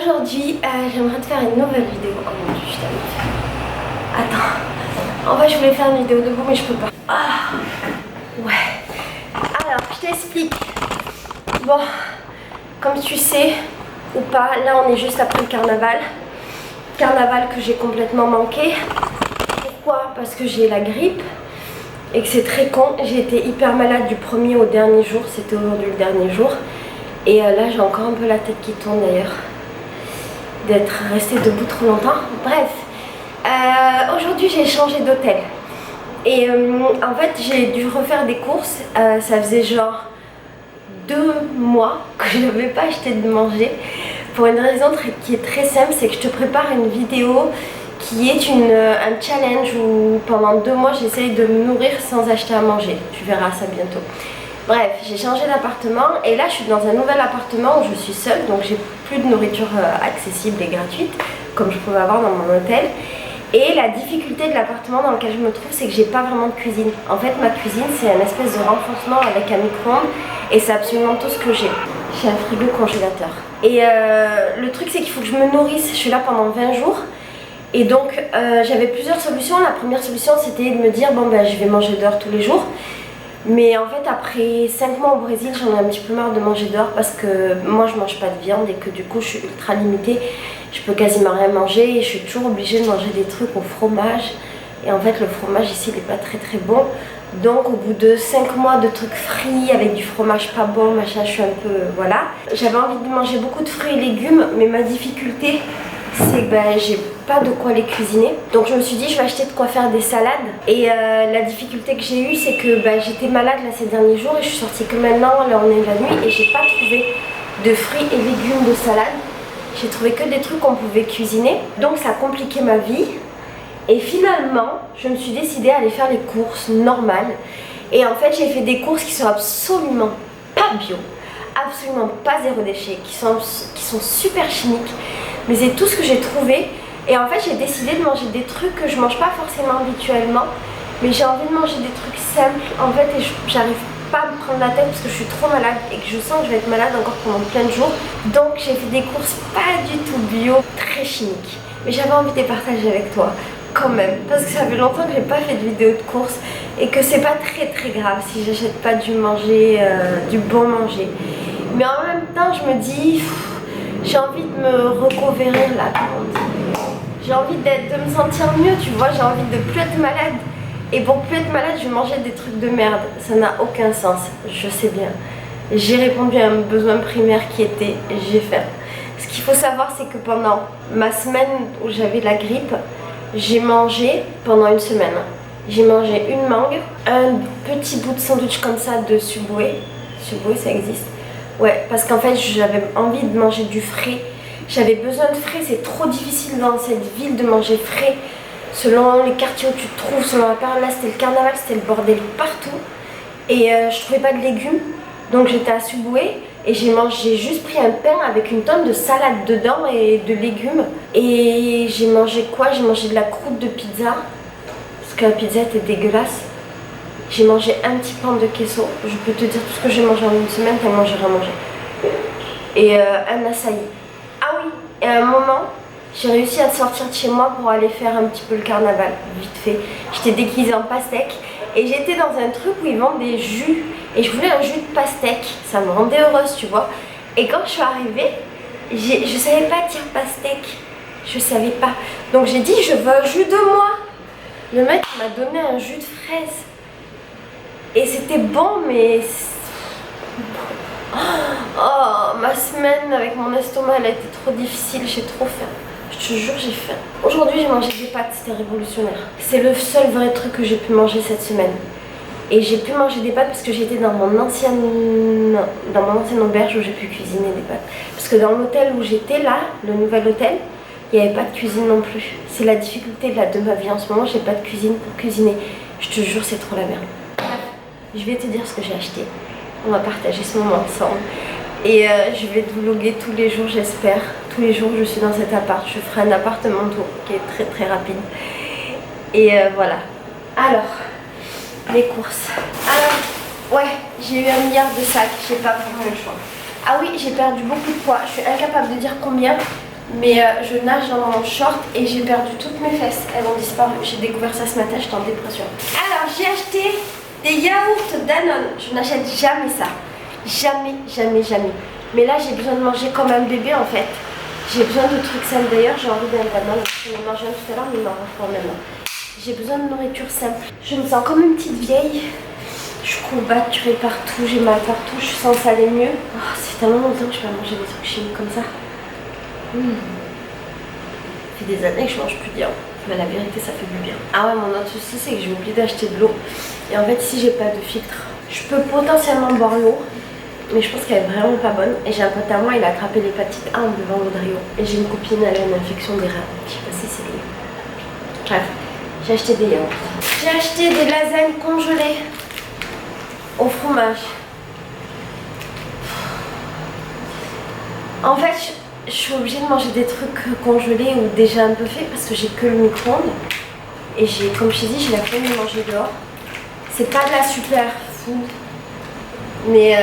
Aujourd'hui, j'aimerais te faire une nouvelle vidéo. Oh mon dieu, je t'avais fait. Attends. En fait, je voulais faire une vidéo debout, mais je peux pas. Ah, ouais. Alors, je t'explique. Bon, comme tu sais, ou pas, là on est juste après le carnaval. Carnaval que j'ai complètement manqué. Pourquoi? Parce que j'ai la grippe. Et que c'est très con. J'ai été hyper malade du premier au dernier jour. C'était aujourd'hui le dernier jour. Et là, j'ai encore un peu la tête qui tourne d'ailleurs. D'être restée debout trop longtemps. Bref, aujourd'hui j'ai changé d'hôtel et en fait j'ai dû refaire des courses. Ça faisait genre 2 mois que je n'avais pas acheté de manger pour une raison qui est très simple, c'est que je te prépare une vidéo qui est un challenge où pendant 2 mois j'essaye de me nourrir sans acheter à manger. Tu verras ça bientôt. Bref, j'ai changé d'appartement et là je suis dans un nouvel appartement où je suis seule, donc j'ai plus de nourriture accessible et gratuite comme je pouvais avoir dans mon hôtel. Et la difficulté de l'appartement dans lequel je me trouve, c'est que j'ai pas vraiment de cuisine. En fait, ma cuisine c'est un espèce de renforcement avec un micro-ondes et c'est absolument tout ce que j'ai. J'ai un frigo congélateur. Et le truc c'est qu'il faut que je me nourrisse, je suis là pendant 20 jours. Et donc j'avais plusieurs solutions. La première solution c'était de me dire bon ben je vais manger dehors tous les jours. Mais en fait après 5 mois au Brésil j'en ai un petit peu marre de manger dehors parce que moi je mange pas de viande et que du coup je suis ultra limitée. Je peux quasiment rien manger et je suis toujours obligée de manger des trucs au fromage. Et en fait le fromage ici il est pas très bon. Donc au bout de 5 mois de trucs frits avec du fromage pas bon machin, je suis un peu voilà. J'avais envie de manger beaucoup de fruits et légumes mais ma difficulté c'est que ben, j'ai pas de quoi les cuisiner. Donc je me suis dit je vais acheter de quoi faire des salades. Et la difficulté que j'ai eue c'est que ben, j'étais malade là ces derniers jours et je suis sortie que maintenant, là on est la nuit et j'ai pas trouvé de fruits et légumes de salade. J'ai trouvé que des trucs qu'on pouvait cuisiner. Donc ça a compliqué ma vie. Et finalement je me suis décidée à aller faire les courses normales. Et en fait j'ai fait des courses qui sont absolument pas bio, absolument pas zéro déchet, qui sont super chimiques. Mais c'est tout ce que j'ai trouvé. Et en fait j'ai décidé de manger des trucs que je mange pas forcément habituellement. Mais j'ai envie de manger des trucs simples en fait. Et j'arrive pas à me prendre la tête parce que je suis trop malade. Et que je sens que je vais être malade encore pendant plein de jours. Donc j'ai fait des courses pas du tout bio, très chimiques. Mais j'avais envie de les partager avec toi quand même. Parce que ça fait longtemps que j'ai pas fait de vidéo de courses. Et que c'est pas très grave si j'achète pas du manger, du bon manger. Mais en même temps je me dis... j'ai envie de me reconquérir là, j'ai envie de me sentir mieux, tu vois, j'ai envie de plus être malade. Et pour plus être malade, je vais manger des trucs de merde. Ça n'a aucun sens, je sais bien. J'ai répondu à un besoin primaire qui était j'ai faim. Ce qu'il faut savoir, c'est que pendant ma semaine où j'avais la grippe, j'ai mangé pendant une semaine. J'ai mangé une mangue, un petit bout de sandwich comme ça de Subway. Subway, ça existe. Ouais, parce qu'en fait j'avais envie de manger du frais. J'avais besoin de frais, c'est trop difficile dans cette ville de manger frais. Selon les quartiers où tu te trouves, selon la période, là c'était le carnaval, c'était le bordel partout. Et je trouvais pas de légumes, donc j'étais à Subway et j'ai juste pris un pain avec une tonne de salade dedans et de légumes. Et j'ai mangé quoi? J'ai mangé de la croûte de pizza, parce que la pizza était dégueulasse. J'ai mangé un petit pain de queso. Je peux te dire tout ce que j'ai mangé en une semaine tellement j'ai rien mangé. Et un açaï. Ah oui, et à un moment, j'ai réussi à sortir de chez moi pour aller faire un petit peu le carnaval, vite fait. J'étais déguisée en pastèque et j'étais dans un truc où ils vendent des jus. Et je voulais un jus de pastèque, ça me rendait heureuse, tu vois. Et quand je suis arrivée, je savais pas dire pastèque. Je savais pas. Donc j'ai dit je veux un jus de moi. Le mec m'a donné un jus de fraise. Et c'était bon, mais... oh, ma semaine avec mon estomac, elle a été trop difficile, j'ai trop faim. Je te jure, j'ai faim. Aujourd'hui, j'ai mangé des pâtes, c'était révolutionnaire. C'est le seul vrai truc que j'ai pu manger cette semaine. Et j'ai pu manger des pâtes parce que j'étais dans mon ancienne auberge où j'ai pu cuisiner des pâtes. Parce que dans l'hôtel où j'étais là, le nouvel hôtel, il n'y avait pas de cuisine non plus. C'est la difficulté de ma vie en ce moment, j'ai pas de cuisine pour cuisiner. Je te jure, c'est trop la merde. Je vais te dire ce que j'ai acheté. On va partager ce moment ensemble. Et je vais te vlogger tous les jours, j'espère. Tous les jours, je suis dans cet appart. Je ferai un appartement tour qui est très rapide. Et voilà. Alors, les courses. Alors, ouais, j'ai eu 1 milliard de sacs. J'ai pas vraiment le choix. Ah oui, j'ai perdu beaucoup de poids. Je suis incapable de dire combien. Mais je nage dans mon short et j'ai perdu toutes mes fesses. Elles ont disparu. J'ai découvert ça ce matin, j'étais en dépression. Alors j'ai acheté des yaourts Danone. Je n'achète jamais ça. Jamais, jamais, jamais. Mais là j'ai besoin de manger comme un bébé en fait. J'ai besoin de trucs sains d'ailleurs. J'ai envie d'un Danone. Je l'ai mangé tout à l'heure mais il m'en reste quand même. J'ai besoin de nourriture simple. Je me sens comme une petite vieille. Je suis courbaturée partout, j'ai mal partout, je sens ça aller mieux. Oh, c'est tellement longtemps que je vais manger des trucs chimiques comme ça. Ça fait des années que je mange plus bien. Mais la vérité, ça fait du bien. Ah ouais, mon autre souci, c'est que j'ai oublié d'acheter de l'eau. Et en fait, si j'ai pas de filtre, je peux potentiellement boire l'eau. Mais je pense qu'elle est vraiment pas bonne. Et j'ai un pote à moi, il a attrapé l'hépatite A en buvant l'eau de Rio. Et j'ai une copine, elle a une infection des reins. Je sais pas si c'est lié. Bref, j'ai acheté des yaourts. J'ai acheté des lasagnes congelées au fromage. En fait, je suis obligée de manger des trucs congelés ou déjà un peu faits parce que j'ai que le micro-ondes. Et comme je t'ai dit, j'ai la flemme de manger dehors. C'est pas de la super food. Mais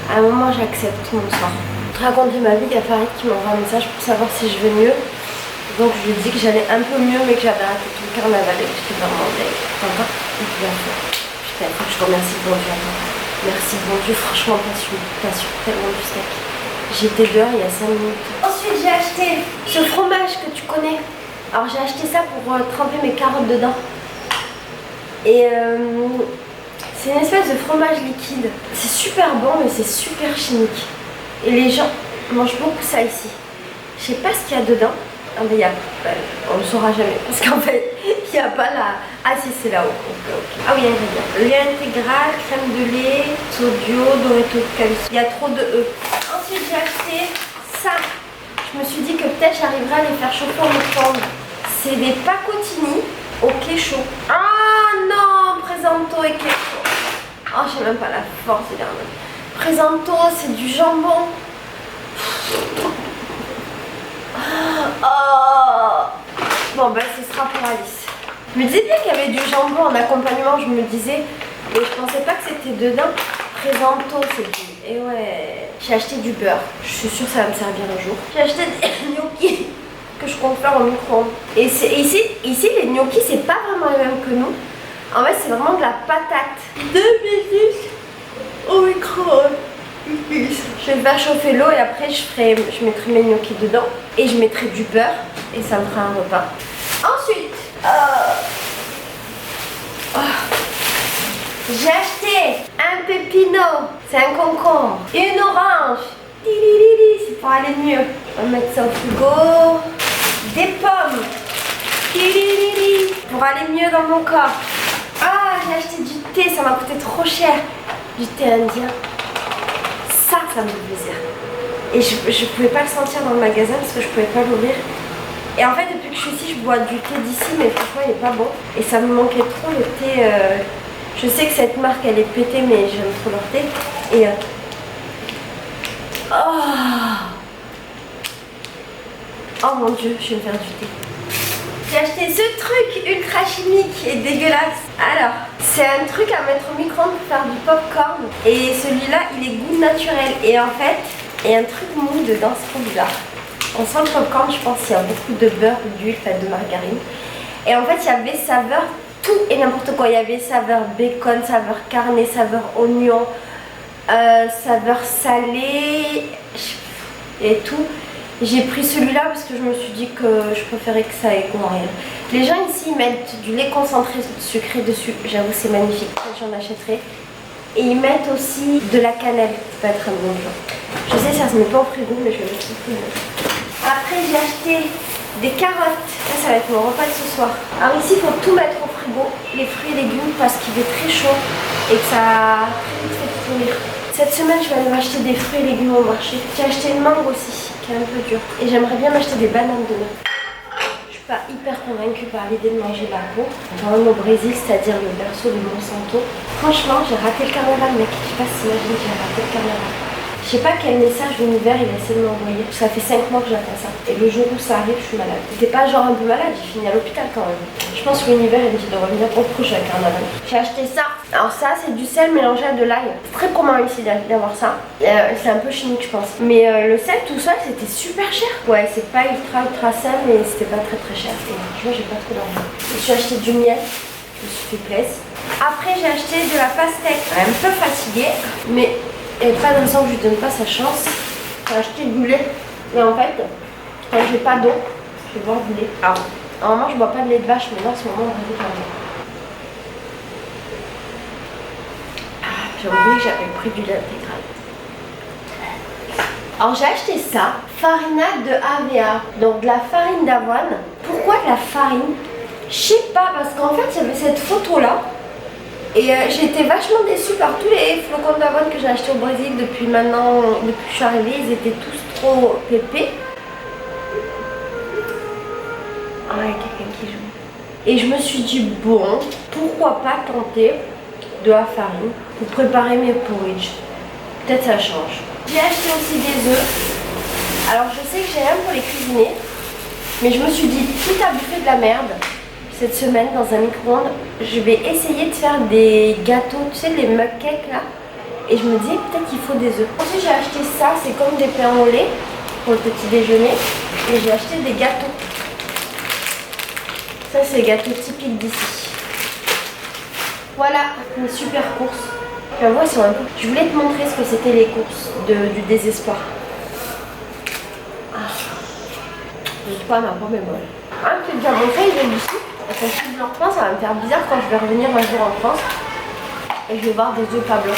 à un moment, j'accepte tout mon soir. Pour raconter ma vie, il y a Farid qui m'envoie un message pour savoir si je vais mieux. Donc je lui ai dit que j'allais un peu mieux mais que j'avais raté tout le carnaval et que j'étais vraiment deg. Putain, il faut que je remercie bon Dieu. Merci bon Dieu, franchement t'assures tellement du steak. J'étais dehors il y a 5 minutes. Ensuite j'ai acheté ce fromage que tu connais. Alors j'ai acheté ça pour tremper mes carottes dedans. Et c'est une espèce de fromage liquide. C'est super bon mais c'est super chimique. Et les gens mangent beaucoup ça ici. Je sais pas ce qu'il y a dedans. Ah mais on ne saura jamais parce qu'en fait il n'y a pas la... Ah si c'est là-haut. Okay. Ah oui il y a un ingrédient. Lait intégral, crème de lait, sodio, Dorito de calcium. Il y a trop de E. Ensuite j'ai acheté ça. Je me suis dit que peut-être j'arriverai à les faire chauffer au micro-ondes. C'est des pacotini au kécho. Ah non, Presento et kécho. Oh j'ai même pas la force de dire non. Presento c'est du jambon. Oh. Bon bah ce sera pour Alice. Je me disais bien qu'il y avait du jambon en accompagnement, je me disais, mais je pensais pas que c'était dedans. Presento c'est du... Et ouais, j'ai acheté du beurre, je suis sûre que ça va me servir un jour. J'ai acheté des gnocchis que je compte faire au micro-ondes. Et ici les gnocchis c'est pas vraiment les mêmes que nous. En fait c'est vraiment de la patate. 2 minutes au micro-ondes. Je vais faire chauffer l'eau et après je mettrai mes gnocchis dedans et je mettrai du beurre et ça me fera un repas. Ensuite, j'ai acheté un pépino, c'est un concombre, une orange, c'est pour aller mieux. On va mettre ça au frigo. Des pommes, pour aller mieux dans mon corps. Ah, j'ai acheté du thé, ça m'a coûté trop cher. Du thé indien. Ça me fait plaisir. Et je pouvais pas le sentir dans le magasin parce que je pouvais pas l'ouvrir. Et en fait depuis que je suis ici je bois du thé d'ici mais franchement il est pas bon. Et ça me manquait trop le thé. Je sais que cette marque elle est pétée mais j'aime trop leur thé. Et oh mon dieu, je vais me faire du thé. J'ai acheté ce truc ultra chimique et dégueulasse. Alors, c'est un truc à mettre au micro-ondes pour faire du popcorn. Et celui-là, il est goût naturel. Et en fait, il y a un truc mou dedans, c'est trop bizarre. On sent le popcorn, je pense qu'il y a beaucoup de beurre, d'huile, de margarine. Et en fait, il y avait saveur tout et n'importe quoi. Il y avait saveur bacon, saveur carne, saveur oignon, saveur salée et tout. J'ai pris celui-là parce que je me suis dit que je préférais que ça ait goût rien. Les gens ici ils mettent du lait concentré sucré dessus. J'avoue c'est magnifique, j'en achèterai. Et ils mettent aussi de la cannelle, ça peut être un bon jour. Je sais ça se met pas au frigo mais je vais le mettre au frigo. Après j'ai acheté des carottes. Ça va être mon repas de ce soir. Alors ici il faut tout mettre au frigo, les fruits et légumes parce qu'il est très chaud et que ça a très vite fait pourrir. Cette semaine je vais aller m'acheter des fruits et légumes au marché. J'ai acheté une mangue aussi qui est un peu dure. Et j'aimerais bien m'acheter des bananes demain. Je suis pas hyper convaincue par l'idée de manger la peau. Quand même au Brésil, c'est-à-dire le berceau de Monsanto. Franchement j'ai raté le carnaval mec. Je sais pas si t'imagines que j'ai raté le carnaval. Je sais pas quel message l'univers il essaie de m'envoyer. Ça fait 5 mois que j'attends ça. Et le jour où ça arrive, je suis malade. J'étais pas genre un peu malade, j'ai fini à l'hôpital quand même. Je pense que l'univers il me dit de revenir pour le prochain carnaval. J'ai acheté ça. Alors ça c'est du sel mélangé à de l'ail. C'est très commun ici d'avoir ça. C'est un peu chimique je pense. Mais le sel tout seul c'était super cher. Ouais c'est pas ultra sain mais c'était pas très cher. Et franchement j'ai pas trop d'argent. Je suis acheté du miel. Je me suis fait plaisir. Après j'ai acheté de la pastèque. Un peu fatiguée mais et pas dans le sens que je lui donne pas sa chance. J'ai acheté du lait. Mais en fait, quand j'ai pas d'eau, je vais boire du lait. Alors, normalement, je bois pas de lait de vache, mais là, en ce moment, on va faire j'ai oublié que j'avais pris du lait intégral. Alors, j'ai acheté ça. Farinade de AVA. Donc, de la farine d'avoine. Pourquoi de la farine? Je sais pas, parce qu'en fait, il y avait cette photo-là. Et j'ai été vachement déçue par tous les flocons d'avoine que j'ai achetés au Brésil depuis maintenant, depuis que je suis arrivée, ils étaient tous trop pépés. Ah, il y a quelqu'un qui joue. Et je me suis dit, bon, pourquoi pas tenter de la farine pour préparer mes porridge. Peut-être ça change. J'ai acheté aussi des œufs. Alors je sais que j'ai rien pour les cuisiner, mais je me suis dit, quitte à bouffer de la merde, cette semaine dans un micro-ondes, je vais essayer de faire des gâteaux, tu sais les mug cakes là. Et je me disais peut-être qu'il faut des œufs. Ensuite j'ai acheté ça, c'est comme des pains au lait pour le petit déjeuner. Et j'ai acheté des gâteaux. Ça c'est les gâteaux typiques d'ici. Voilà mes super courses. J'avoue elles sont un peu... Je voulais te montrer ce que c'était les courses du désespoir. Ah. Je sais pas ma première bol. Ah, je t'ai déjà montré, j'ai du sou. Quand je suis en France, ça va me faire bizarre quand je vais revenir un jour en France et je vais voir des œufs pas blancs.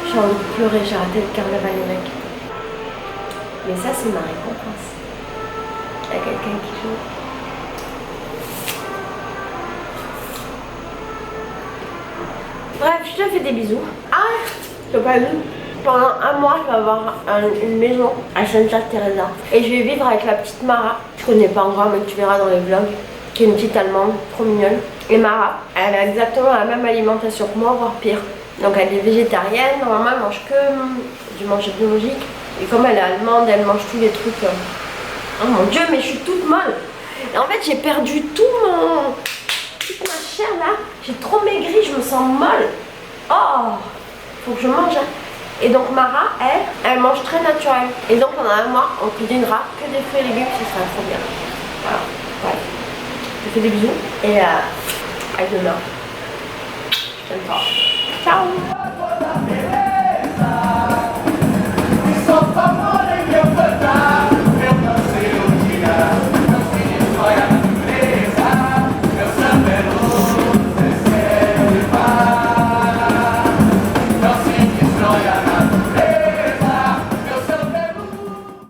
J'ai envie de pleurer, j'ai raté le carnaval les mecs. Mais ça c'est ma récompense. Il y a quelqu'un qui joue. Bref, je te fais des bisous. Ah, je t'ai pas vu. Pendant un mois, je vais avoir une maison à Santa Teresa. Et je vais vivre avec la petite Mara. Je connais pas encore, mais tu verras dans les vlogs. Qui est une petite allemande, trop mignonne. Et Mara, elle a exactement la même alimentation que moi, voire pire. Donc elle est végétarienne, normalement elle mange que du manger biologique. Et comme elle est allemande, elle mange tous les trucs. Oh mon dieu, mais je suis toute molle. Et en fait, j'ai perdu toute ma chair là. J'ai trop maigri, je me sens molle. Oh, faut que je mange. Et donc Mara, elle mange très naturel. Et donc pendant un mois, on cuisinera que des fruits et légumes, ce sera trop bien. Voilà, ouais. Je te fais des bisous et à demain. Je t'aime fort. Ciao.